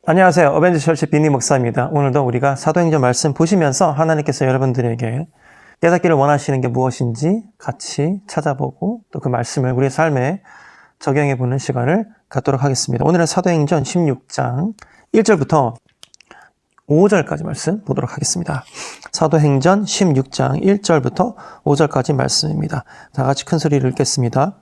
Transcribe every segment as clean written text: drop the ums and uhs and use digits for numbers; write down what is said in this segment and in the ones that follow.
안녕하세요. 어벤져스 철치 빈니 목사입니다. 오늘도 우리가 사도행전 말씀 보시면서 하나님께서 여러분들에게 깨닫기를 원하시는 게 무엇인지 같이 찾아보고 또 그 말씀을 우리의 삶에 적용해보는 시간을 갖도록 하겠습니다. 오늘은 사도행전 16장 1절부터 5절까지 말씀 보도록 하겠습니다. 사도행전 16장 1절부터 5절까지 말씀입니다. 다 같이 큰 소리를 읽겠습니다.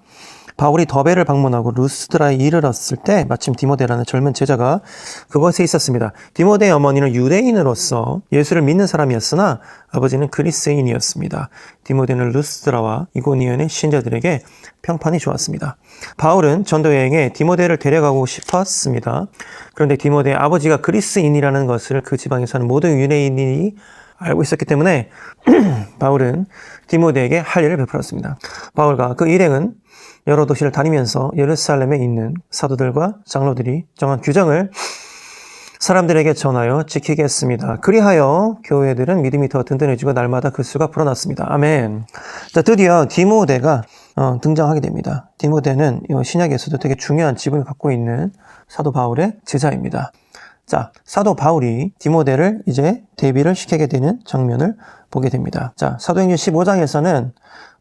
바울이 더베를 방문하고 루스드라에 이르렀을 때 마침 디모데라는 젊은 제자가 그곳에 있었습니다. 디모데의 어머니는 유대인으로서 예수를 믿는 사람이었으나 아버지는 그리스인이었습니다. 디모데는 루스드라와 이고니온의 신자들에게 평판이 좋았습니다. 바울은 전도 여행에 디모데를 데려가고 싶었습니다. 그런데 디모데의 아버지가 그리스인이라는 것을 그 지방에 사는 모든 유대인이 알고 있었기 때문에 바울은 디모데에게 할례를 베풀었습니다. 바울과 그 일행은 여러 도시를 다니면서 예루살렘에 있는 사도들과 장로들이 정한 규정을 사람들에게 전하여 지키게 했습니다. 그리하여 교회들은 믿음이 더 든든해지고 날마다 그 수가 불어났습니다. 아멘. 자, 드디어 디모데가 등장하게 됩니다. 디모데는 신약에서도 되게 중요한 지분을 갖고 있는 사도 바울의 제자입니다. 자, 사도 바울이 디모데를 이제 대비를 시키게 되는 장면을 보게 됩니다. 자, 사도행전 15장에서는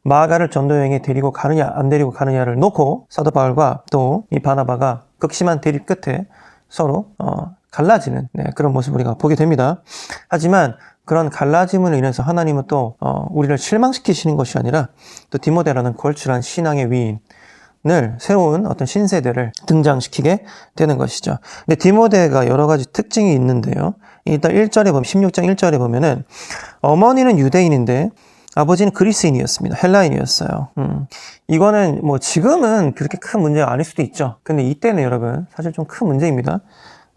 마가를 전도여행에 데리고 가느냐 안 데리고 가느냐를 놓고 사도 바울과 또 이 바나바가 극심한 대립 끝에 서로 갈라지는 그런 모습을 우리가 보게 됩니다. 하지만 그런 갈라짐으로 인해서 하나님은 또 우리를 실망시키시는 것이 아니라 또 디모데라는 걸출한 신앙의 위인을 새로운 어떤 신세대를 등장시키게 되는 것이죠. 근데 디모데가 여러 가지 특징이 있는데요. 일단 1절에 보면 16장 1절에 보면은 어머니는 유대인인데 아버지는 그리스인이었습니다. 헬라인이었어요. 이거는 뭐 지금은 그렇게 큰 문제가 아닐 수도 있죠. 근데 이때는 여러분 사실 좀 큰 문제입니다.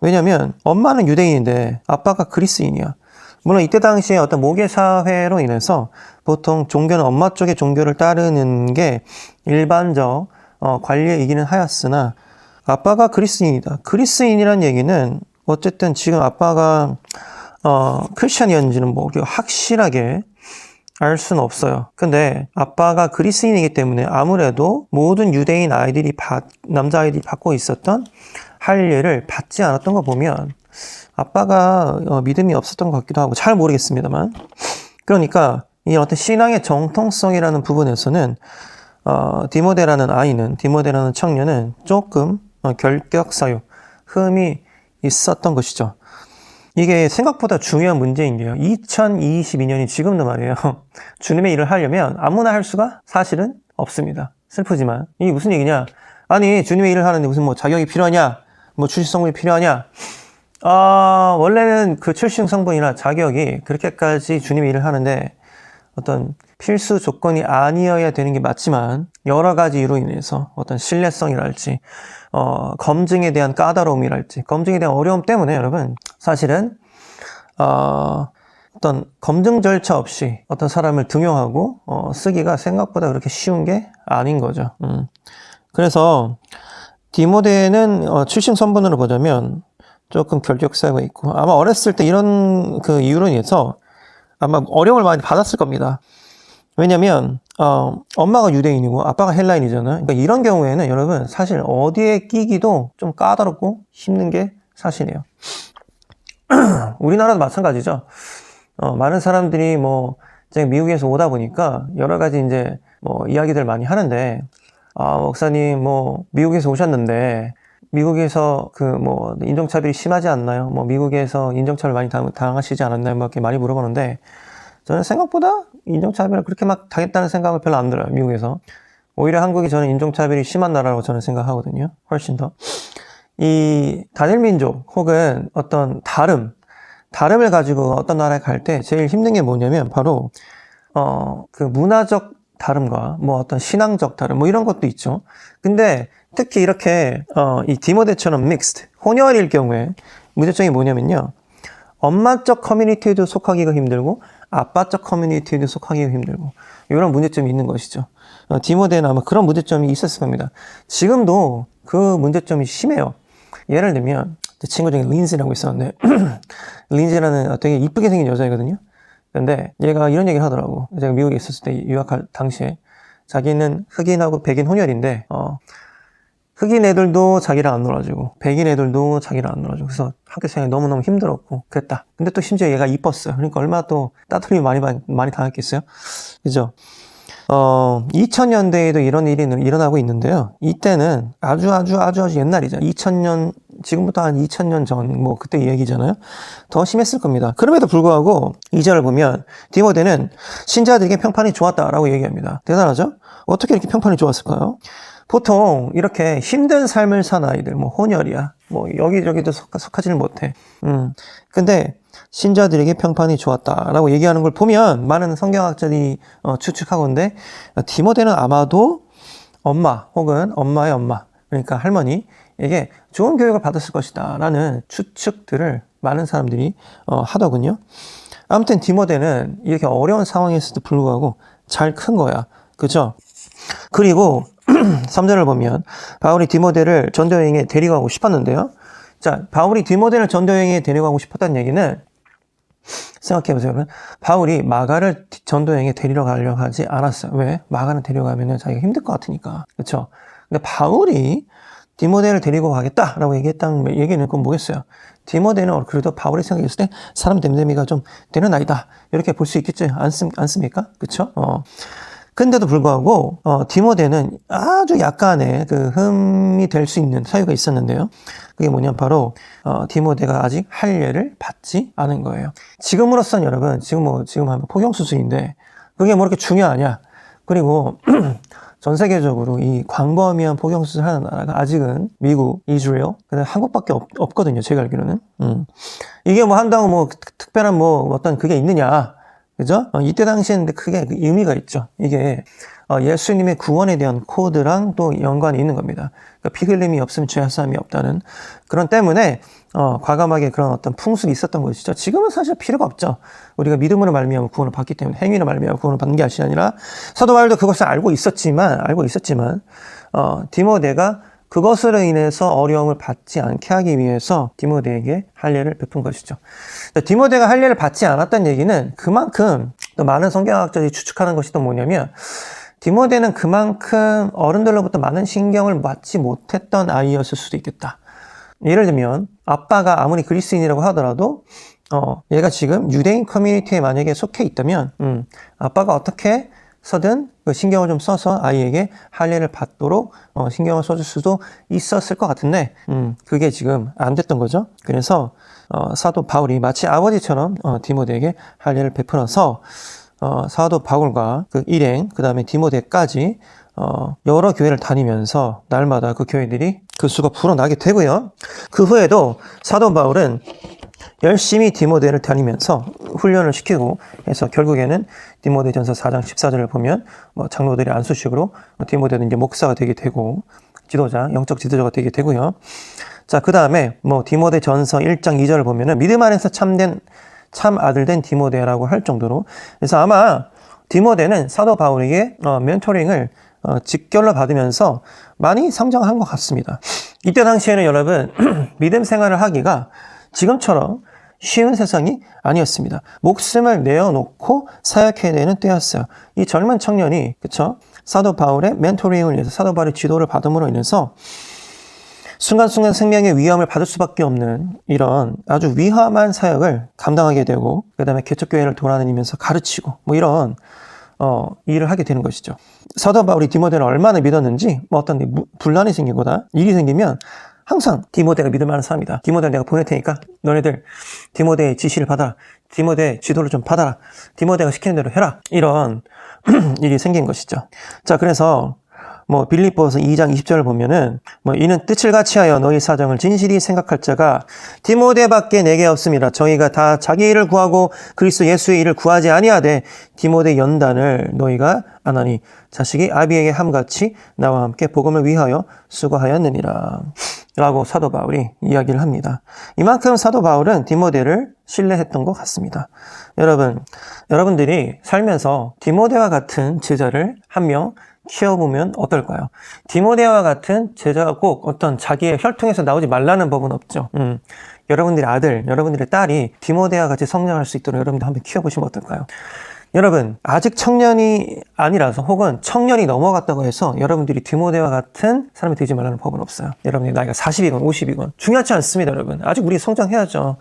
왜냐면 엄마는 유대인인데 아빠가 그리스인이야. 물론 이때 당시에 어떤 모계 사회로 인해서 보통 종교는 엄마 쪽의 종교를 따르는 게 일반적 관례이기는 하였으나 아빠가 그리스인이다. 그리스인이란 얘기는 어쨌든 지금 아빠가 크리스천이었는지는 뭐 확실하게 알 수는 없어요. 근데 아빠가 그리스인이기 때문에 아무래도 모든 유대인 아이들이 남자아이들이 받고 있었던 할례를 받지 않았던 거 보면 아빠가 믿음이 없었던 것 같기도 하고 잘 모르겠습니다만, 그러니까 이 어떤 신앙의 정통성이라는 부분에서는 디모데라는 청년은 조금 결격사유, 흠이 있었던 것이죠. 이게 생각보다 중요한 문제인 게요. 2022년이 지금도 말이에요. 주님의 일을 하려면 아무나 할 수가 사실은 없습니다. 슬프지만. 이게 무슨 얘기냐? 아니, 주님의 일을 하는데 무슨 뭐 자격이 필요하냐? 뭐 출신 성분이 필요하냐? 원래는 그 출신 성분이나 자격이 그렇게까지 주님의 일을 하는데 어떤 필수 조건이 아니어야 되는 게 맞지만 여러 가지 이유로 인해서 어떤 신뢰성이랄지 검증에 대한 까다로움이랄지 검증에 대한 어려움 때문에 여러분 사실은 어떤 검증 절차 없이 어떤 사람을 등용하고 쓰기가 생각보다 그렇게 쉬운 게 아닌 거죠. 그래서 디모데는 출신 선분으로 보자면 조금 결격사유가 있고 아마 어렸을 때 이런 그 이유로 인해서 아마 어려움을 많이 받았을 겁니다. 왜냐면 엄마가 유대인이고 아빠가 헬라인이잖아요. 그러니까 이런 경우에는 여러분 사실 어디에 끼기도 좀 까다롭고 힘든 게 사실이에요. 우리나라도 마찬가지죠. 많은 사람들이 뭐 제가 미국에서 오다 보니까 여러 가지 이제 뭐 이야기들 많이 하는데 목사님 뭐 미국에서 오셨는데 미국에서 그 뭐 인종차별이 심하지 않나요? 뭐 미국에서 인종차별 많이 당하시지 않았나요? 막 이렇게 많이 물어보는데 저는 생각보다 인종차별을 그렇게 막 당했다는 생각은 별로 안 들어요. 미국에서. 오히려 한국이 저는 인종차별이 심한 나라라고 저는 생각하거든요. 훨씬 더. 이 단일민족 혹은 어떤 다름을 가지고 어떤 나라에 갈 때 제일 힘든 게 뭐냐면 바로 그 문화적 다름과 뭐 어떤 신앙적 다름 뭐 이런 것도 있죠. 근데 특히 이렇게 이 디모데처럼 믹스드 혼혈일 경우에 문제점이 뭐냐면요. 엄마적 커뮤니티에도 속하기가 힘들고 아빠적 커뮤니티에도 속하기가 힘들고 이런 문제점이 있는 것이죠. 디모데는 아마 그런 문제점이 있었을 겁니다. 지금도 그 문제점이 심해요. 예를 들면 제 친구 중에 린지라고 있었는데 린지라는 되게 이쁘게 생긴 여자이거든요. 근데 얘가 이런 얘기를 하더라고. 제가 미국에 있었을 때 유학할 당시에 자기는 흑인하고 백인 혼혈인데 흑인 애들도 자기랑 안 놀아주고 백인 애들도 자기랑 안 놀아주고 그래서 학교 생활이 너무너무 힘들었고 그랬다. 근데 또 심지어 얘가 이뻤어요. 그러니까 얼마나 또 따돌림이 많이 당했겠어요. 그죠? 2000년대에도 이런 일이 일어나고 있는데요. 이때는 아주 옛날이죠. 2000년, 지금부터 한 2000년 전, 뭐, 그때 얘기잖아요. 더 심했을 겁니다. 그럼에도 불구하고, 2절을 보면, 디모데는 신자들에게 평판이 좋았다라고 얘기합니다. 대단하죠? 어떻게 이렇게 평판이 좋았을까요? 보통, 이렇게 힘든 삶을 산 아이들, 뭐, 혼혈이야. 뭐, 여기저기도 속하지를 못해. 근데, 신자들에게 평판이 좋았다라고 얘기하는 걸 보면 많은 성경학자들이 추측하건대 디모데는 아마도 엄마 혹은 엄마의 엄마 그러니까 할머니에게 좋은 교육을 받았을 것이다 라는 추측들을 많은 사람들이 하더군요. 아무튼 디모데는 이렇게 어려운 상황에서도 불구하고 잘 큰 거야. 그죠? 그리고 3절을 보면 바울이 디모데를 전도여행에 데려가고 싶었는데요. 자, 바울이 디모데를 전도여행에 데려가고 싶었다는 얘기는 생각해보세요. 여러분. 바울이 마가를 전도여행에 데리러 가려고 하지 않았어요. 왜? 마가는 데려가면 자기가 힘들 것 같으니까. 그렇죠? 근데 바울이 디모데를 데리고 가겠다라고 얘기했다는 얘기는 그건 뭐겠어요? 디모데는 그래도 바울이 생각했을 때 사람 됨됨이가 좀 되는 아이다. 이렇게 볼 수 있겠지 않습니까? 그렇죠? 근데도 불구하고 디모데는 아주 약간의 그 흠이 될 수 있는 사유가 있었는데요. 그게 뭐냐면 바로 디모데가 아직 할례를 받지 않은 거예요. 지금으로선 여러분 지금 하면 포경 수술인데 그게 뭐 이렇게 중요하냐? 그리고 전 세계적으로 이 광범위한 포경 수술하는 나라가 아직은 미국, 이스라엘, 그다음 한국밖에 없거든요. 제가 알기로는. 이게 뭐 한다고 뭐 특별한 뭐 어떤 그게 있느냐? 그죠? 이때 당시에는 크게 의미가 있죠. 이게 예수님의 구원에 대한 코드랑 또 연관이 있는 겁니다. 그러니까 피 흘림이 없으면 죄사함이 없다는 그런 때문에 과감하게 그런 어떤 풍습이 있었던 것이죠. 지금은 사실 필요가 없죠. 우리가 믿음으로 말미암아 구원을 받기 때문에 행위로 말미암아 구원을 받는 게 아니라 사도 바울도 그것을 알고 있었지만 디모데가 그것으로 인해서 어려움을 받지 않게 하기 위해서 디모데에게 할례를 베푼 것이죠. 디모데가 할례를 받지 않았다는 얘기는 그만큼 또 많은 성경학자들이 추측하는 것이 또 뭐냐면 디모데는 그만큼 어른들로부터 많은 신경을 받지 못했던 아이였을 수도 있겠다. 예를 들면 아빠가 아무리 그리스인이라고 하더라도 얘가 지금 유대인 커뮤니티에 만약에 속해 있다면 아빠가 어떻게 서든 그 신경을 좀 써서 아이에게 할례를 받도록 신경을 써줄 수도 있었을 것 같은데 그게 지금 안 됐던 거죠. 그래서 사도 바울이 마치 아버지처럼 디모데에게 할례를 베풀어서 사도 바울과 그 일행 그 다음에 디모데까지 여러 교회를 다니면서 날마다 그 교회들이 그 수가 불어나게 되고요. 그 후에도 사도 바울은 열심히 디모데를 다니면서 훈련을 시키고 해서 결국에는 디모데전서 4장 14절을 보면 장로들의 안수식으로 디모데는 이제 목사가 되게 되고 영적 지도자가 되게 되고요. 자, 그 다음에 디모데전서 1장 2절을 보면은 믿음 안에서 참 아들 된 디모데라고 할 정도로 그래서 아마 디모데는 사도 바울에게 멘토링을 직결로 받으면서 많이 성장한 것 같습니다. 이때 당시에는 여러분 믿음 생활을 하기가 지금처럼 쉬운 세상이 아니었습니다. 목숨을 내어놓고 사역해야 되는 때였어요. 이 젊은 청년이 그쵸? 사도 바울의 멘토링을 위해서 사도 바울의 지도를 받음으로 인해서 순간순간 생명의 위험을 받을 수밖에 없는 이런 아주 위험한 사역을 감당하게 되고 그 다음에 개척교회를 돌아다니면서 가르치고 이런 일을 하게 되는 것이죠. 사도 바울이 디모데를 얼마나 믿었는지 어떤 분란이 생기거나 일이 생기면 항상 디모데가 믿을 만한 사람이다. 디모데를 내가 보낼 테니까 너네들 디모데의 지시를 받아라. 디모데의 지도를 좀 받아라. 디모데가 시키는 대로 해라. 이런 일이 생긴 것이죠. 자, 그래서 빌립보서 2장 20절을 보면은 이는 뜻을 같이 하여 너희 사정을 진실히 생각할 자가 디모데밖에 내게 없습니다. 저희가 다 자기 일을 구하고 그리스도 예수의 일을 구하지 아니하되 디모데 연단을 너희가 안 하니 자식이 아비에게 함같이 나와 함께 복음을 위하여 수고하였느니라 라고 사도 바울이 이야기를 합니다. 이만큼 사도 바울은 디모데를 신뢰했던 것 같습니다. 여러분들이 살면서 디모데와 같은 제자를 한 명 키워보면 어떨까요? 디모데와 같은 제자가 꼭 어떤 자기의 혈통에서 나오지 말라는 법은 없죠. 여러분들의 아들, 여러분들의 딸이 디모데와 같이 성장할 수 있도록 여러분들 한번 키워보시면 어떨까요? 여러분 아직 청년이 아니라서 혹은 청년이 넘어갔다고 해서 여러분들이 디모데와 같은 사람이 되지 말라는 법은 없어요. 여러분의 나이가 40이건 50이건 중요하지 않습니다. 여러분 아직 우리 성장해야죠.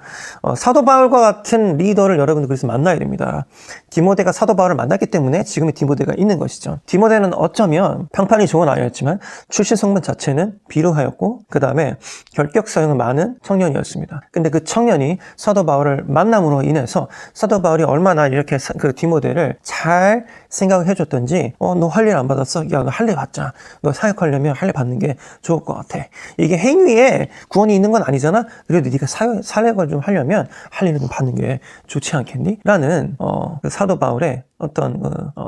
사도 바울과 같은 리더를 여러분들 그래서 만나야 됩니다. 디모데가 사도 바울을 만났기 때문에 지금의 디모데가 있는 것이죠. 디모데는 어쩌면 평판이 좋은 아이였지만 출신 성분 자체는 비루하였고 그 다음에 결격 사용이 많은 청년이었습니다. 근데 그 청년이 사도 바울을 만남으로 인해서 사도 바울이 얼마나 이렇게 그 디모데를 잘 생각을 해줬던지 너 할 일 안 받았어? 야, 너 할 일 받자. 너 사역하려면 할 일 받는 게 좋을 것 같아. 이게 행위에 구원이 있는 건 아니잖아. 그래도 네가 사역을 좀 하려면 할 일을 좀 받는 게 좋지 않겠니? 라는 그 사도 바울의 어떤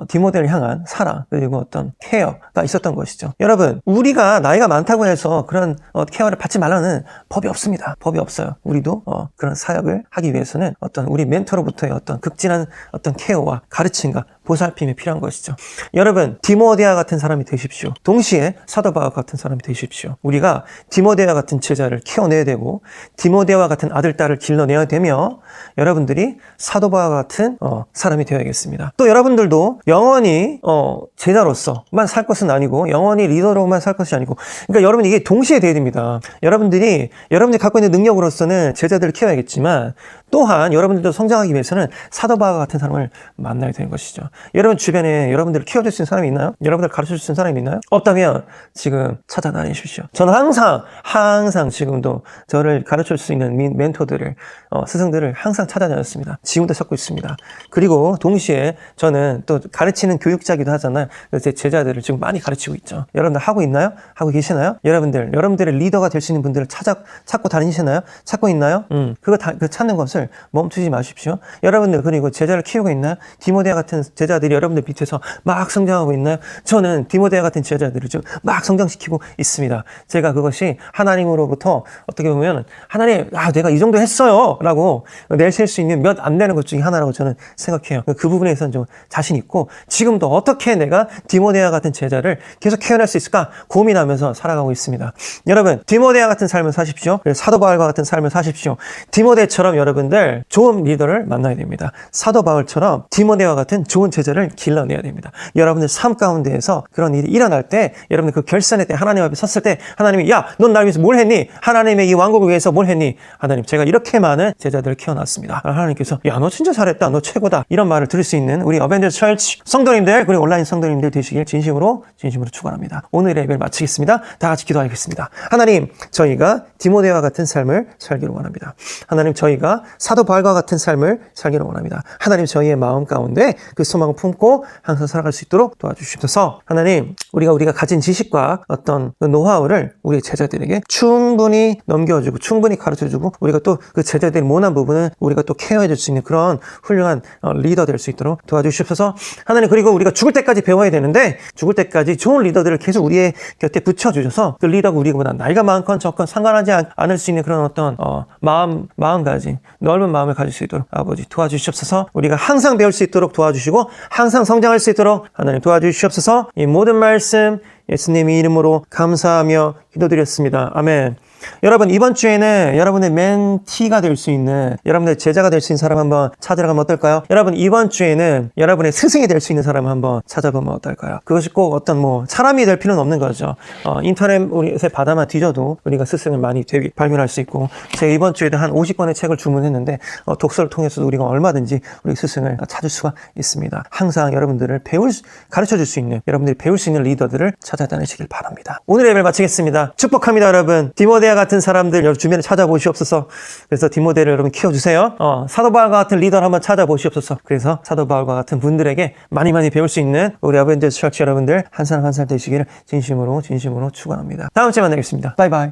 디모데를 향한 사랑 그리고 어떤 케어가 있었던 것이죠. 여러분 우리가 나이가 많다고 해서 그런 케어를 받지 말라는 법이 없습니다. 법이 없어요. 우리도 그런 사역을 하기 위해서는 어떤 우리 멘토로부터의 어떤 극진한 어떤 케어와 가르침과 보살핌이 필요한 것이죠. 여러분 디모데와 같은 사람이 되십시오. 동시에 사도 바울 같은 사람이 되십시오. 우리가 디모데와 같은 제자를 키워내야 되고 디모데와 같은 아들 딸을 길러내야 되며 여러분들이 사도 바울 같은 사람이 되어야겠습니다. 또 여러분들도 영원히 제자로서만 살 것은 아니고 영원히 리더로만 살 것이 아니고 그러니까 여러분 이게 동시에 돼야 됩니다. 여러분들이 갖고 있는 능력으로서는 제자들을 키워야겠지만 또한 여러분들도 성장하기 위해서는 사도 바울과 같은 사람을 만나야 되는 것이죠. 여러분 주변에 여러분들을 키워줄 수 있는 사람이 있나요? 여러분들 가르쳐줄 수 있는 사람이 있나요? 없다면 지금 찾아다니십시오. 저는 항상 지금도 저를 가르쳐줄 수 있는 멘토들을 스승들을 항상 찾아다녔습니다. 지금도 찾고 있습니다. 그리고 동시에 저는 또 가르치는 교육자기도 하잖아요. 그래서 제 제자들을 지금 많이 가르치고 있죠. 여러분들 하고 있나요? 하고 계시나요? 여러분들의 리더가 될 수 있는 분들을 찾고 다니시나요? 찾고 있나요? 그거 찾는 것을 멈추지 마십시오. 여러분들 그리고 제자를 키우고 있나요? 디모데와 같은 제자들이 여러분들 밑에서 막 성장하고 있나요? 저는 디모데와 같은 제자들을 지금 막 성장시키고 있습니다. 제가 그것이 하나님으로부터 어떻게 보면 하나님 내가 이 정도 했어요 라고 내셀 수 있는 몇 안 되는 것 중에 하나라고 저는 생각해요. 그 부분에서는 좀 자신 있고 지금도 어떻게 내가 디모데와 같은 제자를 계속 키워낼 수 있을까 고민하면서 살아가고 있습니다. 여러분 디모데와 같은 삶을 사십시오. 사도 바울과 같은 삶을 사십시오. 디모데처럼 여러분들 좋은 리더를 만나야 됩니다. 사도 바울처럼 디모데와 같은 좋은 제자를 길러내야 됩니다. 여러분들 삶 가운데에서 그런 일이 일어날 때 여러분들 그 결산의 때 하나님 앞에 섰을 때 하나님이 야, 넌 날 위해서 뭘 했니? 하나님의 이 왕국을 위해서 뭘 했니? 하나님 제가 이렇게 많은 제자들을 키워놨습니다. 하나님께서 야, 너 진짜 잘했다. 너 최고다. 이런 말을 들을 수 있는 우리 어벤져스 철치 성도님들 그리고 온라인 성도님들 되시길 진심으로 축원합니다. 오늘의 예배를 마치겠습니다. 다 같이 기도하겠습니다. 하나님 저희가 디모데와 같은 삶을 살기를 원합니다. 하나님 저희가 사도 바울과 같은 삶을 살기를 원합니다. 하나님 저희의 마음 가운데 그 소망을 품고 항상 살아갈 수 있도록 도와주시옵소서. 하나님 우리가 가진 지식과 어떤 그 노하우를 우리 제자들에게 충분히 넘겨주고 충분히 가르쳐주고 우리가 또 그 제자들의 모난 부분은 우리가 또 케어해줄 수 있는 그런 훌륭한 리더 될 수 있도록 도와주시옵소서. 하나님 그리고 우리가 죽을 때까지 배워야 되는데 죽을 때까지 좋은 리더들을 계속 우리의 곁에 붙여주셔서 그 리더가 우리보다 나이가 많건 적건 상관하지 않을 수 있는 그런 어떤 마음가짐 넓은 마음을 가질 수 있도록 아버지 도와주시옵소서. 우리가 항상 배울 수 있도록 도와주시고 항상 성장할 수 있도록 하나님 도와주시옵소서. 이 모든 말씀 예수님의 이름으로 감사하며 기도드렸습니다. 아멘. 여러분 이번 주에는 여러분의 멘티가 될 수 있는 여러분의 제자가 될 수 있는 사람 한번 찾으러 가면 어떨까요? 여러분 이번 주에는 여러분의 스승이 될 수 있는 사람 한번 찾아보면 어떨까요? 그것이 꼭 어떤 사람이 될 필요는 없는 거죠. 인터넷에 바다만 뒤져도 우리가 스승을 많이 발견할 수 있고 제가 이번 주에도 한 50권의 책을 주문했는데 독서를 통해서도 우리가 얼마든지 우리 스승을 찾을 수가 있습니다. 항상 여러분들을 가르쳐줄 수 있는 여러분들이 배울 수 있는 리더들을 찾아다니시길 바랍니다. 오늘 예배를 마치겠습니다. 축복합니다. 여러분 디모데 같은 사람들 여러분 주변에 찾아보시옵소서. 그래서 디모데를 여러분 키워주세요. 사도 바울과 같은 리더를 한번 찾아보시옵소서. 그래서 사도 바울과 같은 분들에게 많이 배울 수 있는 우리 어벤져스 철치 여러분들 한 사람 한 사람 되시기를 진심으로 축원합니다. 다음 주에 만나겠습니다. 바이바이.